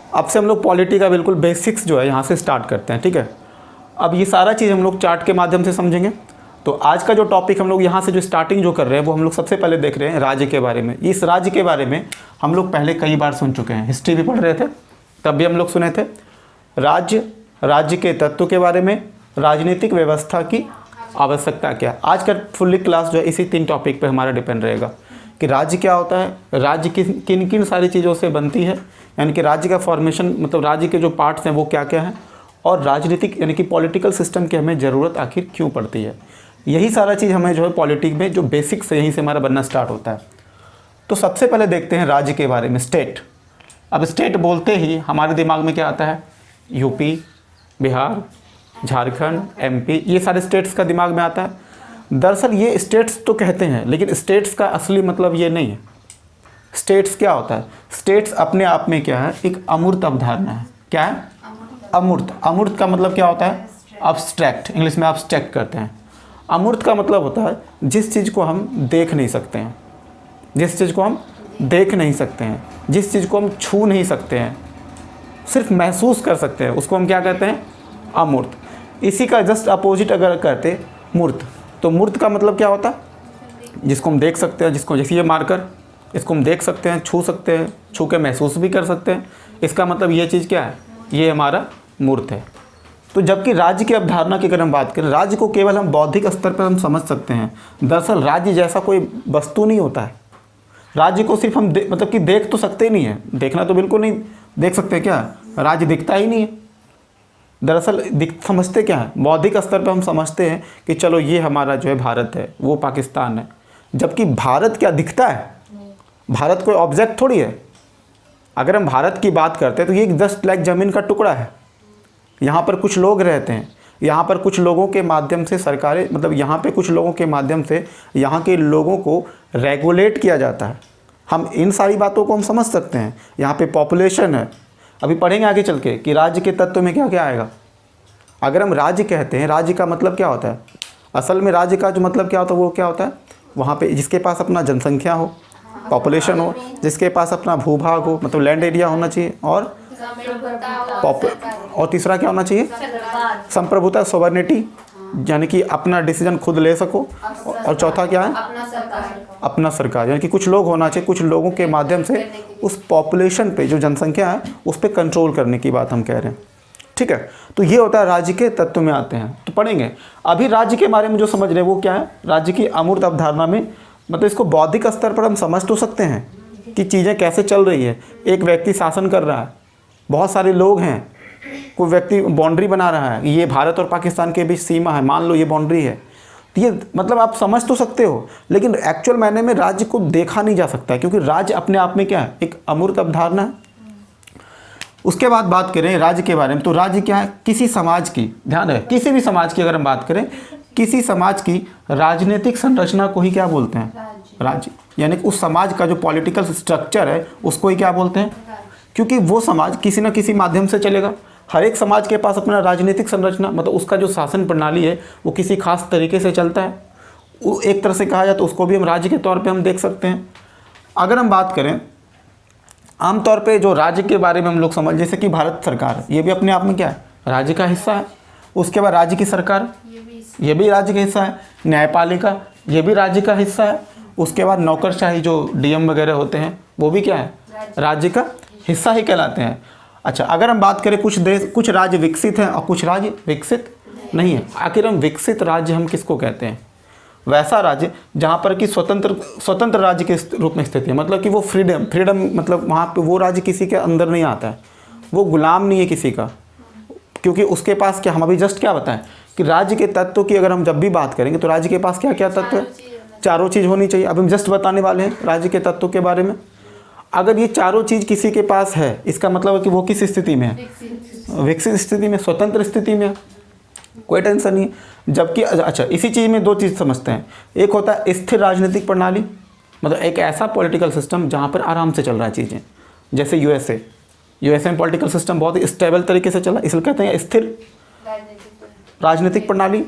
अब से हम लोग पॉलिटी का बिल्कुल बेसिक्स जो है यहाँ से स्टार्ट करते हैं, ठीक है। अब ये सारा चीज़ हम लोग चार्ट के माध्यम से समझेंगे। तो आज का जो टॉपिक हम लोग यहाँ से जो स्टार्टिंग जो कर रहे हैं वो हम लोग सबसे पहले देख रहे हैं राज्य के बारे में। इस राज्य के बारे में हम लोग पहले कई बार सुन चुके हैं, हिस्ट्री भी पढ़ रहे थे तब भी हम लोग सुने थे। राज्य के तत्व के बारे में, राजनीतिक व्यवस्था की आवश्यकता क्या। आज का फुल्ली क्लास जो है इसी 3 टॉपिक पे हमारा डिपेंड रहेगा कि राज्य क्या होता है, राज्य किन किन सारी चीज़ों से बनती है, यानी कि राज्य का फॉर्मेशन मतलब राज्य के जो पार्ट्स हैं वो क्या क्या हैं, और राजनीतिक यानी कि पॉलिटिकल सिस्टम की हमें ज़रूरत आखिर क्यों पड़ती है। यही सारा चीज़ हमें जो है पॉलिटिक में जो बेसिक्स है यहीं से हमारा बनना स्टार्ट होता है। तो सबसे पहले देखते हैं राज्य के बारे में, स्टेट। अब स्टेट बोलते ही हमारे दिमाग में क्या आता है, यूपी, बिहार, झारखंड, एमपी, ये सारे स्टेट्स का दिमाग में आता है। दरअसल ये स्टेट्स तो कहते हैं लेकिन स्टेट्स का असली मतलब ये नहीं है। स्टेट्स क्या होता है, स्टेट्स अपने आप में क्या है, एक अमूर्त अवधारणा है। क्या है, अमूर्त। अमूर्त का मतलब क्या होता है, अब्स्ट्रैक्ट, इंग्लिश में अब्स्ट्रैक्ट करते हैं। अमूर्त का मतलब होता है जिस चीज़ को हम देख नहीं सकते हैं, जिस चीज़ को हम देख नहीं सकते हैं, जिस चीज़ को हम छू नहीं सकते हैं, सिर्फ महसूस कर सकते हैं, उसको हम क्या कहते हैं, अमूर्त। इसी का जस्ट अपोजिट अगर करते मूर्त, तो मूर्त का मतलब क्या होता है, जिसको हम देख सकते हैं, जिसको जैसे ये मार्कर, इसको हम देख सकते हैं, छू सकते हैं, छू के महसूस भी कर सकते हैं। इसका मतलब ये चीज़ क्या है, ये हमारा मूर्त है। तो जबकि राज्य की अवधारणा की अगर हम बात करें, राज्य को केवल हम बौद्धिक स्तर पर हम समझ सकते हैं। दरअसल राज्य जैसा कोई वस्तु नहीं होता है। राज्य को सिर्फ हम मतलब कि देख तो सकते ही नहीं है, देखना तो बिल्कुल नहीं देख सकते, क्या राज्य दिखता ही नहीं है। दरअसल समझते क्या है, बौद्धिक स्तर पर हम समझते हैं कि चलो ये हमारा जो है भारत है, वो पाकिस्तान है। जबकि भारत क्या दिखता है, भारत कोई ऑब्जेक्ट थोड़ी है। अगर हम भारत की बात करते हैं तो ये जस्ट लाइक ज़मीन का टुकड़ा है। यहाँ पर कुछ लोग रहते हैं, यहाँ पर कुछ लोगों के माध्यम से सरकारें, मतलब यहाँ पे कुछ लोगों के माध्यम से यहाँ के लोगों को रेगुलेट किया जाता है। हम इन सारी बातों को हम समझ सकते हैं। यहाँ पे पॉपुलेशन है, अभी पढ़ेंगे आगे चल के कि राज्य के तत्व में क्या क्या आएगा। अगर हम राज्य कहते हैं, राज्य का मतलब क्या होता है, असल में राज्य का जो मतलब क्या होता है वो क्या होता है, वहाँ पे जिसके पास अपना जनसंख्या हो, पॉपुलेशन हो, जिसके पास अपना भूभाग हो, मतलब लैंड एरिया होना चाहिए, और तीसरा क्या होना चाहिए, संप्रभुता, सोवर्निटी, यानी कि अपना डिसीजन खुद ले सको। और चौथा क्या है, अपना सरकार, यानी कि कुछ लोग होना चाहिए, कुछ लोगों के माध्यम से उस पॉपुलेशन पे जो जनसंख्या है उस पर कंट्रोल करने की बात हम कह रहे हैं, ठीक है। तो ये होता है राज्य के तत्व में आते हैं, तो पढ़ेंगे। अभी राज्य के बारे में जो समझ रहे हैं वो क्या है, राज्य की अमूर्त अवधारणा में, मतलब इसको बौद्धिक स्तर पर हम समझ तो सकते हैं कि चीज़ें कैसे चल रही है। एक व्यक्ति शासन कर रहा है, बहुत सारे लोग हैं, कोई व्यक्ति बाउंड्री बना रहा है, ये भारत और पाकिस्तान के बीच सीमा है, मान लो ये बाउंड्री है, तो ये मतलब आप समझ तो सकते हो, लेकिन एक्चुअल मायने में राज्य को देखा नहीं जा सकता है, क्योंकि राज्य अपने आप में क्या है, एक अमूर्त अवधारणा है। उसके बाद बात करें राज्य के बारे में, तो राज्य क्या है, किसी समाज की, ध्यान रहे, किसी भी समाज की अगर हम बात करें, किसी समाज की राजनीतिक संरचना को ही क्या बोलते हैं, राज्य। यानी कि उस समाज का जो पॉलिटिकल स्ट्रक्चर है उसको ही क्या बोलते हैं, क्योंकि वो समाज किसी न किसी माध्यम से चलेगा। हर एक समाज के पास अपना राजनीतिक संरचना, मतलब उसका जो शासन प्रणाली है वो किसी खास तरीके से चलता है। वो एक तरह से कहा जाए तो उसको भी हम राज्य के तौर पे हम देख सकते हैं। अगर हम बात करें आमतौर पे जो राज्य के बारे में हम लोग समझ, जैसे कि भारत सरकार, ये भी अपने आप में क्या है, राज्य का हिस्सा है। उसके बाद राज्य की सरकार, ये भी राज्य का हिस्सा है। न्यायपालिका, ये भी राज्य का हिस्सा है। उसके बाद नौकरशाही, जो डीएम वगैरह होते हैं, वो भी क्या है, राज्य का हिस्सा ही कहलाते हैं। अच्छा, अगर हम बात करें कुछ राज्य विकसित हैं और कुछ राज्य विकसित नहीं है। आखिर हम विकसित राज्य हम किसको कहते हैं, वैसा राज्य जहाँ पर कि स्वतंत्र राज्य के रूप में स्थित है, मतलब कि वो फ्रीडम मतलब वहाँ पे वो राज्य किसी के अंदर नहीं आता है, वो गुलाम नहीं है किसी का, क्योंकि उसके पास क्या, हम अभी जस्ट क्या बताएं कि राज्य के तत्व की अगर हम जब भी बात करेंगे तो राज्य के पास क्या क्या तत्व है, चारों चीज़ होनी चाहिए। अब हम जस्ट बताने वाले हैं राज्य के तत्व के बारे में। अगर ये चारों चीज़ किसी के पास है, इसका मतलब है कि वो किस स्थिति में है, विकसित स्थिति में, स्वतंत्र स्थिति में, कोई टेंशन नहीं। जबकि अच्छा, इसी चीज़ में 2 चीज़ समझते हैं। एक होता है स्थिर राजनीतिक प्रणाली, मतलब एक ऐसा पॉलिटिकल सिस्टम जहाँ पर आराम से चल रहा है चीज़ें, जैसे यूएसए में पॉलिटिकल सिस्टम बहुत ही स्टेबल तरीके से चला, इसलिए कहते हैं स्थिर राजनीतिक प्रणाली।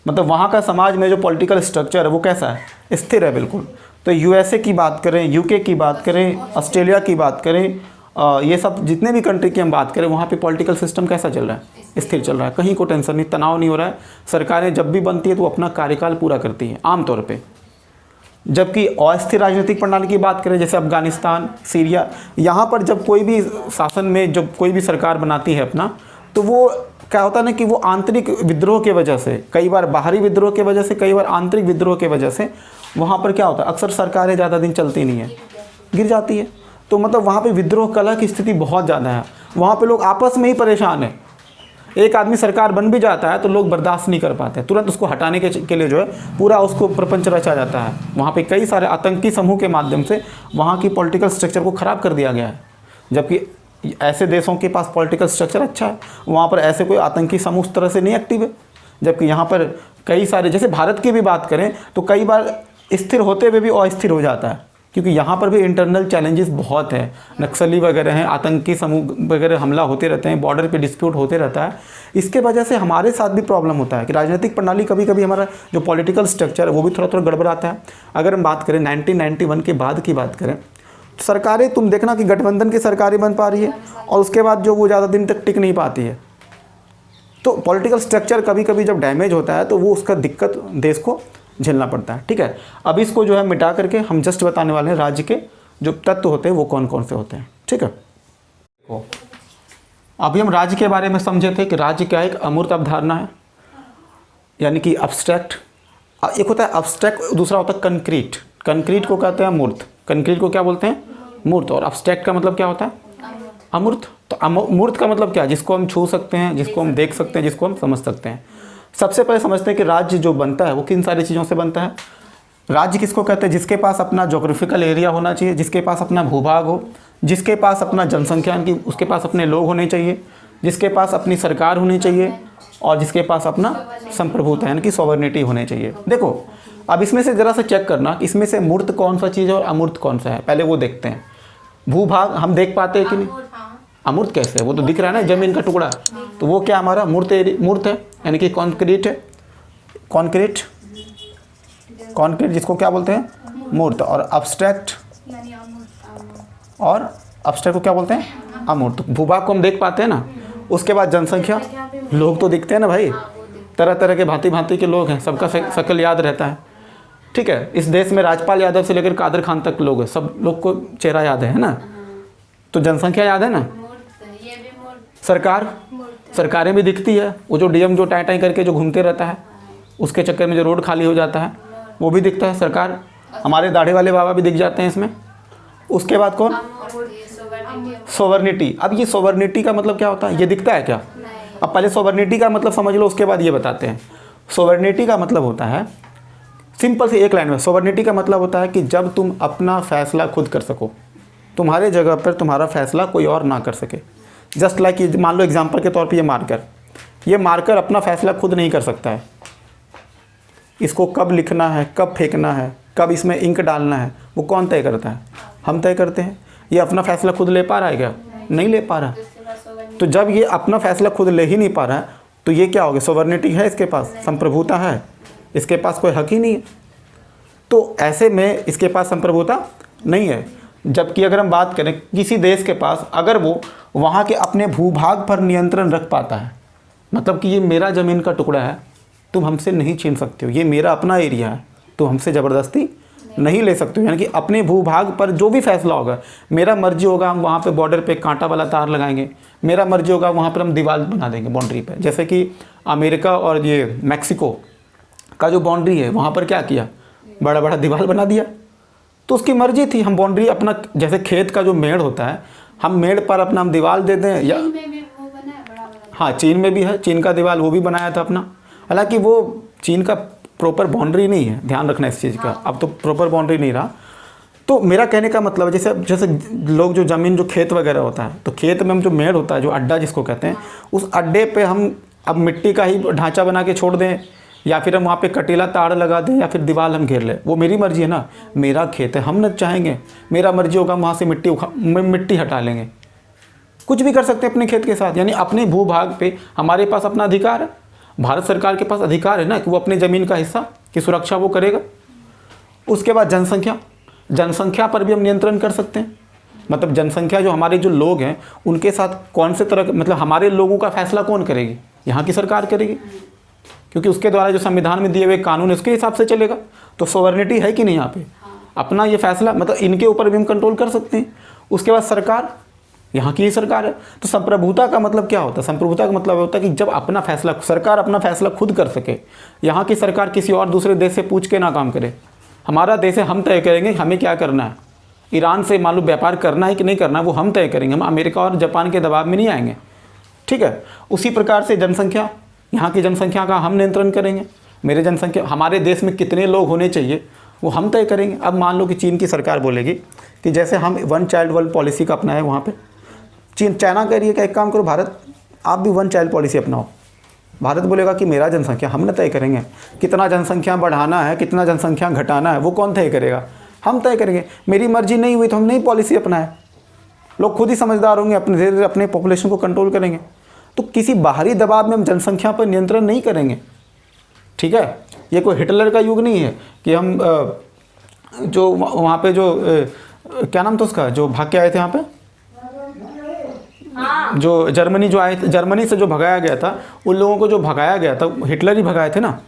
मतलब वहाँ का समाज में जो पॉलिटिकल स्ट्रक्चर है वो कैसा है, स्थिर है बिल्कुल। तो यूएसए की बात करें, यूके की बात करें, ऑस्ट्रेलिया की बात करें, ये सब जितने भी कंट्री की हम बात करें वहाँ पे पॉलिटिकल सिस्टम कैसा चल रहा है, स्थिर चल रहा है, कहीं को टेंशन नहीं, तनाव नहीं हो रहा है। सरकारें जब भी बनती है तो अपना कार्यकाल पूरा करती हैं आमतौर पे। जबकि अस्थिर राजनीतिक प्रणाली की बात करें जैसे अफगानिस्तान, सीरिया, यहाँ पर जब कोई भी शासन में जब कोई भी सरकार बनाती है अपना, तो वो क्या होता है ना कि वो आंतरिक विद्रोह के वजह से, कई बार बाहरी विद्रोह के वजह से, कई बार आंतरिक विद्रोह के वजह से वहाँ पर क्या होता है, अक्सर सरकारें ज़्यादा दिन चलती नहीं है, गिर जाती है। तो मतलब वहाँ पे विद्रोह कला की स्थिति बहुत ज़्यादा है, वहाँ पे लोग आपस में ही परेशान हैं। एक आदमी सरकार बन भी जाता है तो लोग बर्दाश्त नहीं कर पाते, तुरंत उसको हटाने के लिए जो है पूरा उसको प्रपंच रचा जाता है। वहाँ पे कई सारे आतंकी समूह के माध्यम से वहाँ की पॉलिटिकल स्ट्रक्चर को ख़राब कर दिया गया है। जबकि ऐसे देशों के पास पॉलिटिकल स्ट्रक्चर अच्छा है, वहाँ पर ऐसे कोई आतंकी समूह उस तरह से नहीं एक्टिव है। जबकि यहाँ पर कई सारे, जैसे भारत की भी बात करें तो कई बार स्थिर होते हुए भी अस्थिर हो जाता है, क्योंकि यहाँ पर भी इंटरनल चैलेंजेस बहुत हैं, नक्सली वगैरह हैं, आतंकी समूह वगैरह हमला होते रहते हैं, बॉर्डर पे डिस्प्यूट होते रहता है। इसके वजह से हमारे साथ भी प्रॉब्लम होता है कि राजनीतिक प्रणाली कभी कभी हमारा जो पॉलिटिकल स्ट्रक्चर है वो भी थोड़ा थोड़ा गड़बड़ाता है। अगर हम बात करें 1991 के बाद की बात करें, सरकारें तुम देखना कि गठबंधन की सरकारें बन पा रही है और उसके बाद जो वो ज़्यादा दिन तक टिक नहीं पाती है। तो पॉलिटिकल स्ट्रक्चर कभी कभी जब डैमेज होता है तो वो उसका दिक्कत देश को झेलना पड़ता है। ठीक है, अब इसको जो है मिटा करके हम जस्ट बताने वाले हैं राज्य के जो तत्व होते हैं वो कौन कौन से होते हैं। ठीक है, अभी हम राज्य के बारे में समझे थे कि राज्य क्या एक अमूर्त अवधारणा है, यानी कि अब्स्ट्रैक्ट। एक होता है अब्स्ट्रैक्ट, दूसरा होता है कंक्रीट। कंक्रीट को कहते हैं मूर्त, कंक्रीट को क्या बोलते हैं, मूर्त। और अब्स्ट्रैक्ट का मतलब क्या होता है, अमूर्त। तो मूर्त का मतलब क्या, जिसको हम छू सकते हैं, जिसको हम देख सकते हैं, जिसको हम समझ सकते हैं। सबसे पहले समझते हैं कि राज्य जो बनता है वो किन सारी चीज़ों से बनता है। राज्य किसको कहते हैं, जिसके पास अपना जोग्राफिकल एरिया होना चाहिए, जिसके पास अपना भूभाग हो, जिसके पास अपना जनसंख्या की, उसके पास अपने लोग होने चाहिए, जिसके पास अपनी सरकार होनी चाहिए और जिसके पास अपना संप्रभुता यानी कि सॉवरेनिटी होने चाहिए। देखो अब इसमें से ज़रा सा चेक करना कि इसमें से मूर्त कौन सा चीज़ है और अमूर्त कौन सा है, पहले वो देखते हैं। भूभाग हम देख पाते हैं कि नहीं, अमूर्त कैसे है, वो तो दिख रहा है ना जमीन का टुकड़ा, तो वो क्या हमारा मूर्त है, यानी कि कॉन्क्रीट है। कॉन्क्रीट जिसको क्या बोलते हैं, मूर्त। और अब्स्ट्रैक्ट को क्या बोलते हैं, अमूर्त। भूभाग को हम देख पाते हैं ना, उसके बाद जनसंख्या, लोग तो दिखते हैं ना भाई, तरह तरह के भांति भांति के लोग हैं, सबका शक्ल याद रहता है। ठीक है, इस देश में राजपाल यादव से लेकर कादर खान तक लोग हैं, सब लोग को चेहरा याद है ना, तो जनसंख्या याद है ना। सरकारें भी दिखती है, वो जो डीएम जो टाई करके जो घूमते रहता है, उसके चक्कर में जो रोड खाली हो जाता है वो भी दिखता है सरकार। हमारे दाढ़े वाले बाबा भी दिख जाते हैं इसमें। उसके बाद कौन, सोवर्निटी। अब ये सोवर्निटी का मतलब क्या होता है, ये दिखता है क्या, अब पहले सोवर्निटी का मतलब समझ लो, उसके बाद ये बताते हैं। सोवर्निटी का मतलब होता है, सिंपल से एक लाइन में, सोवर्निटी का मतलब होता है कि जब तुम अपना फैसला खुद कर सको, तुम्हारे जगह पर तुम्हारा फैसला कोई और ना कर सके। जस्ट लाइक मान लो एग्जांपल के तौर पे ये मार्कर अपना फैसला खुद नहीं कर सकता है, इसको कब लिखना है, कब फेंकना है, कब इसमें इंक डालना है, वो कौन तय करता है, हम तय करते हैं। ये अपना फैसला खुद ले पा रहा है क्या, नहीं ले पा रहा। तो जब ये अपना फैसला खुद ले ही नहीं पा रहा है तो ये क्या हो गया, सोवर्निटी है इसके पास, संप्रभुता है, इसके पास कोई हक ही नहीं है। तो ऐसे में इसके पास संप्रभुता नहीं है। जबकि अगर हम बात करें किसी देश के पास, अगर वो वहाँ के अपने भूभाग पर नियंत्रण रख पाता है, मतलब कि ये मेरा ज़मीन का टुकड़ा है, तुम हमसे नहीं छीन सकते हो, ये मेरा अपना एरिया है, तुम हमसे ज़बरदस्ती नहीं ले सकते हो। यानी कि अपने भूभाग पर जो भी फैसला होगा, मेरा मर्जी होगा हम वहाँ पे बॉर्डर पे कांटा वाला तार लगाएंगे, मेरा मर्जी होगा वहाँ पर हम दीवार बना देंगे बाउंड्री पे। जैसे कि अमेरिका और ये मैक्सिको का जो बाउंड्री है, वहाँ पर क्या किया, बड़ा बड़ा दीवार बना दिया। तो उसकी मर्जी थी, हम बाउंड्री अपना, जैसे खेत का जो मेड़ होता है, हम मेड़ पर अपना हम दीवार दे दें, या हाँ चीन में भी है, चीन का दीवार वो भी बनाया था अपना। हालांकि वो चीन का प्रॉपर बाउंड्री नहीं है, ध्यान रखना इस चीज़ का, अब तो प्रॉपर बाउंड्री नहीं रहा। तो मेरा कहने का मतलब है जैसे लोग जो ज़मीन जो खेत वगैरह होता है, तो खेत में हम जो मेड़ होता है, जो अड्डा जिसको कहते हैं, उस अड्डे पे हम अब मिट्टी का ही ढांचा बना के छोड़ दें, या फिर हम वहाँ पे कटीला तार लगा दें, या फिर दीवार हम घेर लें, वो मेरी मर्जी है ना, मेरा खेत है, हम न चाहेंगे, मेरा मर्जी होगा हम वहाँ से मिट्टी हटा लेंगे, कुछ भी कर सकते हैं अपने खेत के साथ। यानी अपने भूभाग पे हमारे पास अपना अधिकार है, भारत सरकार के पास अधिकार है ना कि वो अपने ज़मीन का हिस्सा की सुरक्षा वो करेगा। उसके बाद जनसंख्या पर भी हम नियंत्रण कर सकते हैं। मतलब जनसंख्या जो हमारे जो लोग हैं उनके साथ कौन से तरह मतलब हमारे लोगों का फैसला कौन करेगी? यहाँ की सरकार करेगी, क्योंकि उसके द्वारा जो संविधान में दिए हुए कानून उसके हिसाब से चलेगा। तो सोवरेनिटी है कि नहीं यहाँ पे? अपना ये फैसला मतलब इनके ऊपर भी हम कंट्रोल कर सकते हैं। उसके बाद सरकार, यहाँ की ही सरकार है। तो संप्रभुता का मतलब क्या होता है? संप्रभुता का मतलब होता है कि जब अपना फैसला सरकार अपना फैसला खुद कर सके, यहाँ की सरकार किसी और दूसरे देश से पूछ के ना काम करे। हमारा देश है, हम तय करेंगे हमें क्या करना है। ईरान से मान लो व्यापार करना है कि नहीं करना है वो हम तय करेंगे, हम अमेरिका और जापान के दबाव में नहीं आएंगे, ठीक है। उसी प्रकार से जनसंख्या, यहाँ की जनसंख्या का हम नियंत्रण करेंगे। मेरे जनसंख्या हमारे देश में कितने लोग होने चाहिए वो हम तय करेंगे। अब मान लो कि चीन की सरकार बोलेगी कि जैसे हम 1 चाइल्ड 1 पॉलिसी का अपनाए वहाँ पे, चाइना कह रही है कि एक काम करो भारत, आप भी 1 चाइल्ड पॉलिसी अपनाओ। भारत बोलेगा कि मेरा जनसंख्या हमने तय करेंगे, कितना जनसंख्या बढ़ाना है कितना जनसंख्या घटाना है वो कौन तय करेगा? हम तय करेंगे। मेरी मर्जी नहीं हुई तो हम नई पॉलिसी अपनाएं। लोग खुद ही समझदार होंगे, अपने धीरे धीरे अपने पॉपुलेशन को कंट्रोल करेंगे। तो किसी बाहरी दबाव में हम जनसंख्या पर नियंत्रण नहीं करेंगे, ठीक है। ये कोई हिटलर का युग नहीं है कि हम जो वहाँ पे जो क्या नाम था उसका जो भाग के आए थे यहाँ पे, जो जर्मनी जो आए थे, जर्मनी से जो भगाया गया था, उन लोगों को जो भगाया गया था हिटलर ही भगाए थे ना।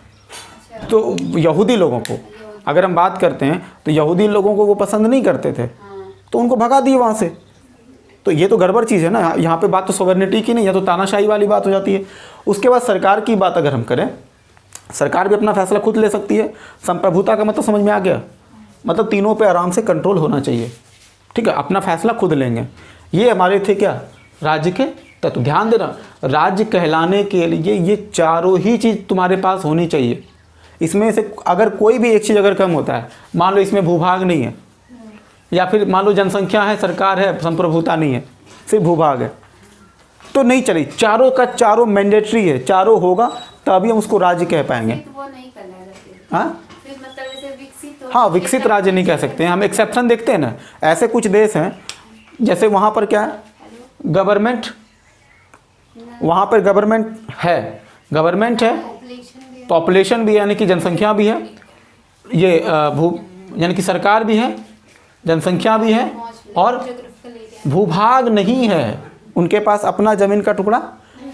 तो यहूदी लोगों को अगर हम बात करते हैं तो यहूदी लोगों को वो पसंद नहीं करते थे, तो उनको भगा दिए वहाँ से। तो ये तो गड़बड़ चीज़ है ना। यहाँ पे बात तो सोवरेनिटी की नहीं है, तो तानाशाही वाली बात हो जाती है। उसके बाद सरकार की बात अगर हम करें, सरकार भी अपना फैसला खुद ले सकती है। संप्रभुता का मतलब समझ में आ गया, मतलब तीनों पे आराम से कंट्रोल होना चाहिए, ठीक है। अपना फैसला खुद लेंगे। ये हमारे थे क्या, राज्य के तत्व। ध्यान देना, राज्य कहलाने के लिए ये चारों ही चीज़ तुम्हारे पास होनी चाहिए। इसमें से अगर कोई भी एक चीज़ अगर कम होता है, मान लो इसमें भूभाग नहीं है, या फिर मान लो जनसंख्या है सरकार है संप्रभुता नहीं है सिर्फ भूभाग है, तो नहीं चली। चारों का चारों मैंडेटरी है, चारों होगा तभी हम उसको राज्य कह पाएंगे। हाँ, विकसित राज्य नहीं कह सकते हैं हम। एक्सेप्शन देखते हैं ना, ऐसे कुछ देश हैं जैसे वहाँ पर क्या है, गवर्नमेंट, वहाँ पर गवर्नमेंट है, पॉपुलेशन भी यानी कि जनसंख्या भी है, ये यानी कि सरकार भी है, जनसंख्या भी है, और भूभाग नहीं है। उनके पास अपना ज़मीन का टुकड़ा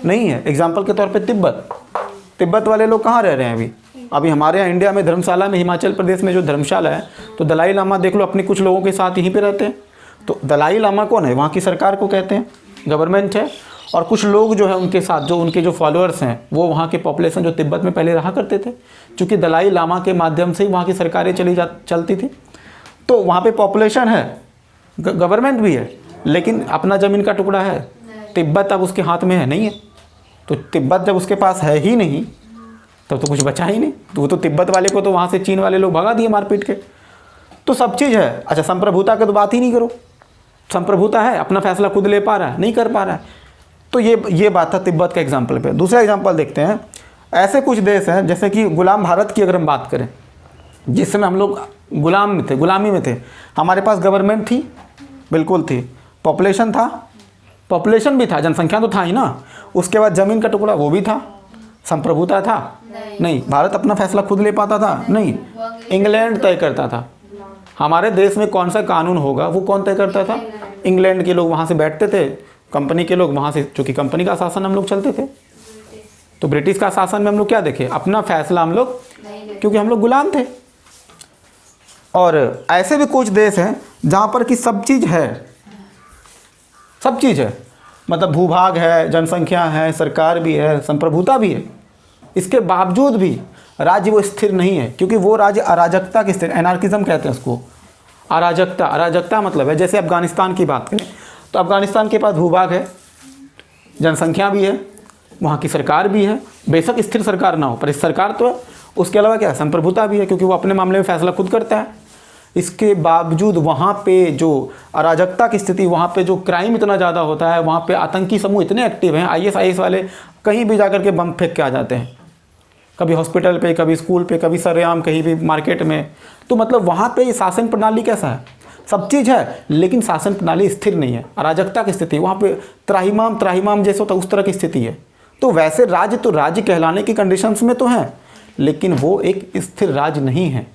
नहीं है। एग्जाम्पल के तौर पे तिब्बत वाले लोग कहाँ रह रहे हैं अभी हमारे यहाँ इंडिया में धर्मशाला में, हिमाचल प्रदेश में जो धर्मशाला है, तो दलाई लामा देख लो अपने कुछ लोगों के साथ यहीं पे रहते हैं। तो दलाई लामा कौन है? वहाँ की सरकार को कहते हैं, गवर्नमेंट है। और कुछ लोग जो है उनके साथ, जो उनके जो फॉलोअर्स हैं, वो वहाँ के पॉपुलेशन जो तिब्बत में पहले रहा करते थे, क्योंकि दलाई लामा के माध्यम से ही वहाँ की सरकारें चलती थी। तो वहाँ पे पॉपुलेशन है, गवर्नमेंट भी है, लेकिन अपना ज़मीन का टुकड़ा है। तिब्बत अब उसके हाथ में है नहीं है, तो तिब्बत जब उसके पास है ही नहीं तब तो कुछ बचा ही नहीं। तो वो तो तिब्बत वाले को तो वहाँ से चीन वाले लोग भगा दिए मार पीट के। तो सब चीज़ है। अच्छा, संप्रभुता की तो बात ही नहीं करो। संप्रभुता है, अपना फैसला खुद ले पा रहा है, नहीं कर पा रहा है। तो ये बात था तिब्बत का एग्जाम्पल पे। दूसरा एग्जाम्पल देखते हैं। ऐसे कुछ देश हैं जैसे कि गुलाम भारत की अगर हम बात करें, जिस समय हम लोग गुलामी में थे, हमारे पास गवर्नमेंट थी, बिल्कुल थी, पॉपुलेशन भी था, जनसंख्या तो था ही ना। उसके बाद ज़मीन का टुकड़ा वो भी था, संप्रभुता था नहीं। भारत अपना फैसला खुद ले पाता था नहीं, इंग्लैंड तय करता था। हमारे देश में कौन सा कानून होगा वो कौन तय करता था? इंग्लैंड के लोग वहाँ से बैठते थे, कंपनी के लोग वहाँ से, चूँकि कंपनी का शासन हम लोग चलते थे, तो ब्रिटिश का शासन में हम लोग क्या देखे? अपना फैसला हम लोग, क्योंकि हम लोग गुलाम थे। और ऐसे भी कुछ देश हैं जहाँ पर कि सब चीज़ है, मतलब भूभाग है, जनसंख्या है, सरकार भी है, संप्रभुता भी है। इसके बावजूद भी राज्य वो स्थिर नहीं है, क्योंकि वो राज्य अराजकता की स्थिति, एनार्किज्म कहते हैं उसको। अराजकता मतलब है, जैसे अफगानिस्तान की बात करें तो अफगानिस्तान के पास भूभाग है, जनसंख्या भी है, वहाँ की सरकार भी है, बेशक स्थिर सरकार ना हो पर इस सरकार तो है। उसके अलावा क्या है? संप्रभुता भी है, क्योंकि वो अपने मामले में फैसला खुद करता है। इसके बावजूद वहाँ पे जो अराजकता की स्थिति, वहाँ पे जो क्राइम इतना ज़्यादा होता है, वहाँ पे आतंकी समूह इतने एक्टिव हैं, IS वाले कहीं भी जाकर के बम फेंक के आ जाते हैं, कभी हॉस्पिटल पे, कभी स्कूल पे, कभी सरेआम कहीं भी मार्केट में। तो मतलब वहाँ पे शासन प्रणाली कैसा है? सब चीज़ है, लेकिन शासन प्रणाली स्थिर नहीं है, अराजकता की स्थिति, वहाँ पे त्राहिमाम जैसे होता है उस तरह की स्थिति है। तो वैसे राज्य तो राज्य कहलाने की कंडीशंस में तो हैं, लेकिन वो एक स्थिर राज्य नहीं है,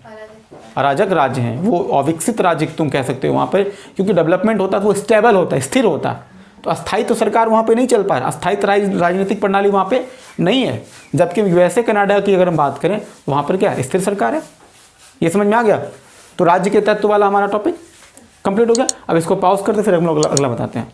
अराजक राज्य हैं, वो अविकसित राज्य तुम कह सकते हो वहाँ पर, क्योंकि डेवलपमेंट होता है तो वो स्टेबल होता है, स्थिर होता है। तो अस्थायी तो सरकार वहाँ पे नहीं चल पा रहा, अस्थायी राजनीतिक प्रणाली वहाँ पे नहीं है। जबकि यूएसए कनाडा की अगर हम बात करें तो वहाँ पर क्या है, स्थिर सरकार है। ये समझ में आ गया। तो राज्य के तत्व वाला हमारा टॉपिक कंप्लीट हो गया। अब इसको पॉज करते फिर हम लोग अगला बताते हैं।